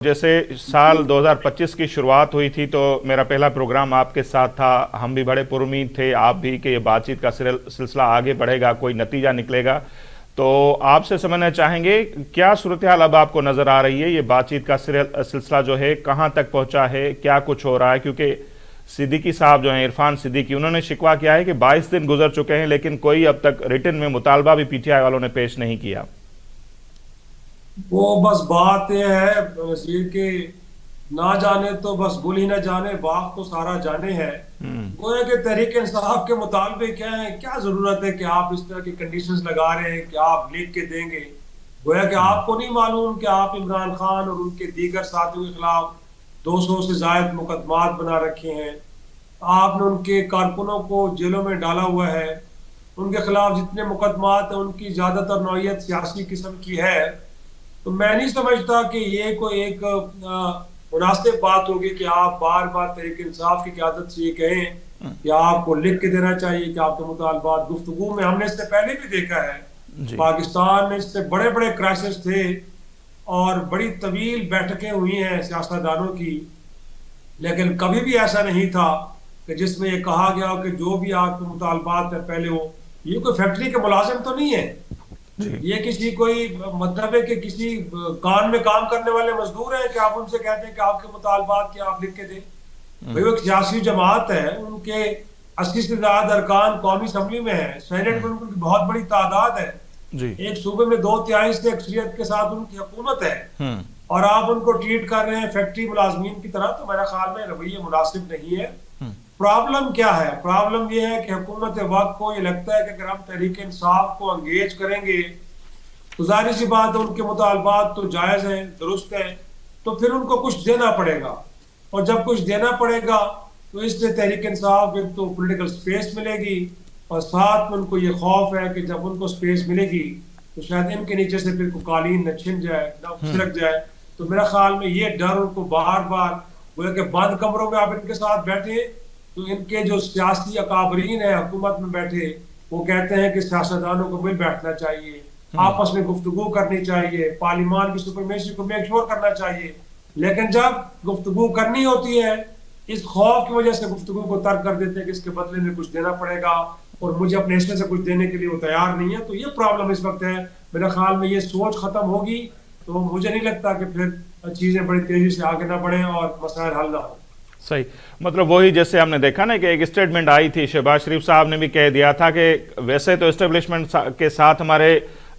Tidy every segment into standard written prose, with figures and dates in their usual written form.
जैसे साल 2025 की शुरुआत हुई थी तो मेरा पहला प्रोग्राम आपके साथ था। हम भी बड़े पुरुमीद थे, आप भी, कि ये बातचीत का सिलसिला आगे बढ़ेगा, कोई नतीजा निकलेगा। तो आपसे समझना चाहेंगे क्या सूरत हाल अब आपको नज़र आ रही है, ये बातचीत का सिलसिला जो है कहाँ तक पहुँचा है, क्या कुछ हो रहा है? क्योंकि सिद्दीकी साहब जो हैं, इरफान सिद्दीकी, उन्होंने शिकवा किया है कि 22 दिन गुजर चुके हैं लेकिन कोई अब तक रिटन में मुतालबा भी पीटीआई वालों ने पेश नहीं किया। वो बस बात यह है नसीर के, ना जाने तो बस गुल ही ना जाने, बाग तो सारा जाने है। वो है कि तहरीक इंसाफ के मुतालबे क्या है, क्या जरूरत है कि आप इस तरह की कंडीशंस लगा रहे हैं कि आप लिख के देंगे। गोया कि आपको नहीं मालूम कि आप इमरान खान और उनके दीगर साथियों के खिलाफ 200 से ज्यादा मुकदमात बना रखे हैं। आपने उनके कारकुनों को जेलों में डाला हुआ है। उनके खिलाफ जितने मुकदमात हैं उनकी ज्यादातर नौयत सियासी किस्म की है। तो मैं नहीं समझता कि ये कोई एक मुनासिब बात होगी कि आप बार बार तहरीक इंसाफ की क़यादत से ये कहें कि आपको लिख के देना चाहिए कि आपके मुतालबात। गुफ्तगू में हमने इससे पहले भी देखा है, जी। पाकिस्तान में इससे बड़े बड़े क्राइसिस थे और बड़ी तवील बैठकें हुई हैं सियासतदानों की, लेकिन कभी भी ऐसा नहीं था कि जिसमें ये कहा गया कि जो भी आपके मुतालबात है पहले हो। ये कोई फैक्ट्री के मुलाजिम तो नहीं है, जी। ये किसी कोई मतलब है कि किसी कान में काम करने वाले मजदूर हैं कि आप उनसे कहते हैं कि आपके मुतालबात क्या आप लिख के दें। भाई वो एक सियासी जमात है, उनके 80 से ज्यादा अरकान कौमी असम्बली में है, सेनेट में उनकी बहुत बड़ी तादाद है। जी। एक सूबे में 2/3 से अक्सरियत के साथ उनकी हुकूमत है हम्म। और आप उनको ट्रीट कर रहे हैं फैक्ट्री मुलाजमीन की तरह। तो मेरे ख्याल में रवैया मुनासिब नहीं है। प्रॉब्लम क्या है? प्रॉब्लम यह है कि हुकूमत वक्त को ये लगता है कि अगर हम तहरीक इंसाफ को अंगेज करेंगे तो जाहिर सी बात है उनके मुतालबात तो जायज़ हैं, दुरुस्त हैं, तो फिर उनको कुछ देना पड़ेगा। और जब कुछ देना पड़ेगा तो इससे तहरीक इंसाफ एक तो पॉलिटिकल स्पेस मिलेगी और साथ में उनको ये खौफ है कि जब उनको स्पेस मिलेगी तो शायद इनके नीचे से फिर को कालीन न छिन जाए, न छिलक जाए। तो मेरा ख्याल में ये डर उनको बार बार बोले कि बंद कमरों में आप इनके साथ बैठे तो इनके जो सियासी अकाबरीन है हुकूमत में बैठे, वो कहते हैं कि सियासतदानों को मिल बैठना चाहिए, आपस में गुफ्तगू करनी चाहिए, पार्लियामान की सुपरमेसी को मेक श्योर करना चाहिए। लेकिन जब गुफ्तगू करनी होती है, इस खौफ की वजह से गुफ्तगू को तर्क कर देते हैं कि इसके बदले में कुछ देना पड़ेगा और मुझे अपने हिस्से से कुछ देने के लिए वो तैयार नहीं है। तो ये प्रॉब्लम इस वक्त है। मेरे ख्याल में ये सोच खत्म होगी तो मुझे नहीं लगता कि फिर चीजें बड़ी तेजी से आगे ना बढ़े और मसाइल हल ना हो। सही, मतलब वही जैसे हमने देखा ना कि एक स्टेटमेंट आई थी, शहबाज शरीफ साहब ने भी कह दिया था कि वैसे तो एस्टेब्लिशमेंट के साथ हमारे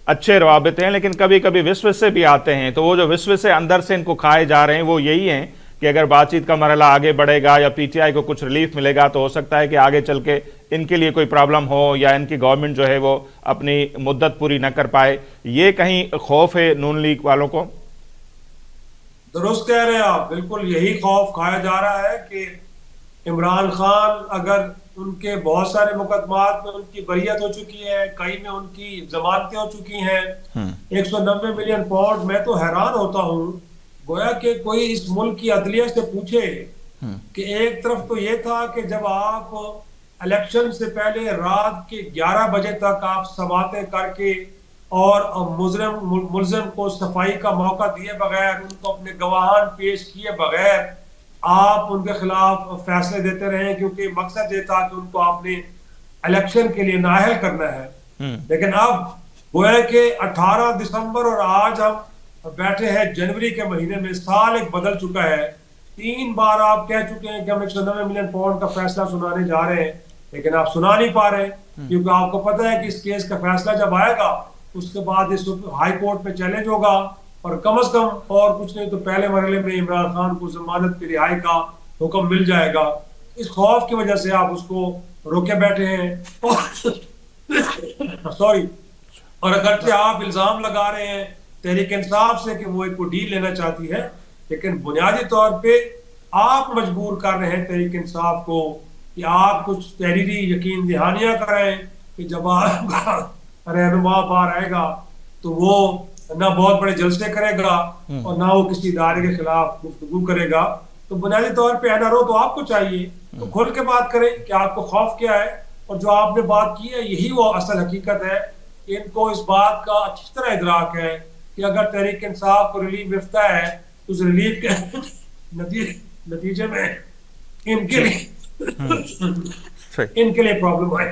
अच्छे रवाबित हैं लेकिन कभी कभी विश्व से भी आते हैं। तो वो जो विश्व से अंदर से इनको खाए जा रहे हैं वो यही हैं कि अगर बातचीत का मरहला आगे बढ़ेगा या पीटीआई को कुछ रिलीफ मिलेगा तो हो सकता है कि आगे चल के इनके लिए कोई प्रॉब्लम हो या इनकी गवर्नमेंट जो है वो अपनी मुद्दत पूरी न कर पाए। ये कहीं खौफ है नून लीग वालों को? दुरुस्त कह रहे हैं आप, बिल्कुल यही खौफ खाया जा रहा है कि इमरान खान अगर उनके बहुत सारे मुकदमात में उनकी बरियत हो चुकी है, कई में उनकी जमानतें हो चुकी हैं, 190 मिलियन पाउंड। मैं तो हैरान होता हूँ, गोया कि कोई इस मुल्क की अदलिया से पूछे कि एक तरफ तो ये था कि जब आप इलेक्शन से पहले रात के 11 बजे तक आप समातें करके और मुलजिम को सफाई का मौका दिए बगैर, उनको अपने गवाहान पेश किए बगैर आप उनके खिलाफ फैसले देते रहे, क्योंकि मकसद ये था कि उनको आपने इलेक्शन के लिए नाअहल करना है। लेकिन अब गोया कि 18 दिसंबर और आज हम बैठे हैं जनवरी के महीने में, साल एक बदल चुका है। 3 बार आप कह चुके हैं कि हम 190 मिलियन पाउंड का फैसला सुनाने जा रहे हैं, लेकिन आप सुना नहीं पा रहे क्योंकि आपको पता है कि इस केस का फैसला जब आएगा उसके बाद इस हाई कोर्ट में चैलेंज होगा और कम से कम और कुछ नहीं तो पहले मरहले में इमरान खान को जमानत की रिहाई का हुक्म मिल जाएगा। इस खौफ की वजह से आप उसको रोके बैठे हैं सॉरी। और अगरचे आप इल्जाम लगा रहे हैं तहरीक इंसाफ से कि वो एक डील लेना चाहती है, लेकिन बुनियादी तौर पे आप मजबूर कर रहे हैं तहरीक इंसाफ को कि आप कुछ तहरीरी यकीन दहानियां करें कि जब आपका रहनुमा बाहर आएगा तो वो ना बहुत बड़े जलसे करेगा और ना वो किसी इदारे के खिलाफ गुफ्तगू करेगा। तो बुनियादी तौर पे एनआरओ तो आपको चाहिए तो खुल के बात करें कि आपको खौफ क्या है। और जो आपने बात की है यही वो असल हकीकत है। इनको इस बात का अच्छी तरह इदराक है कि अगर तहरीक इंसाफ को रिलीफ मिलता है तो उस रिलीफ के नतीजे में इनके लिए सही। इनके लिए प्रॉब्लम आए।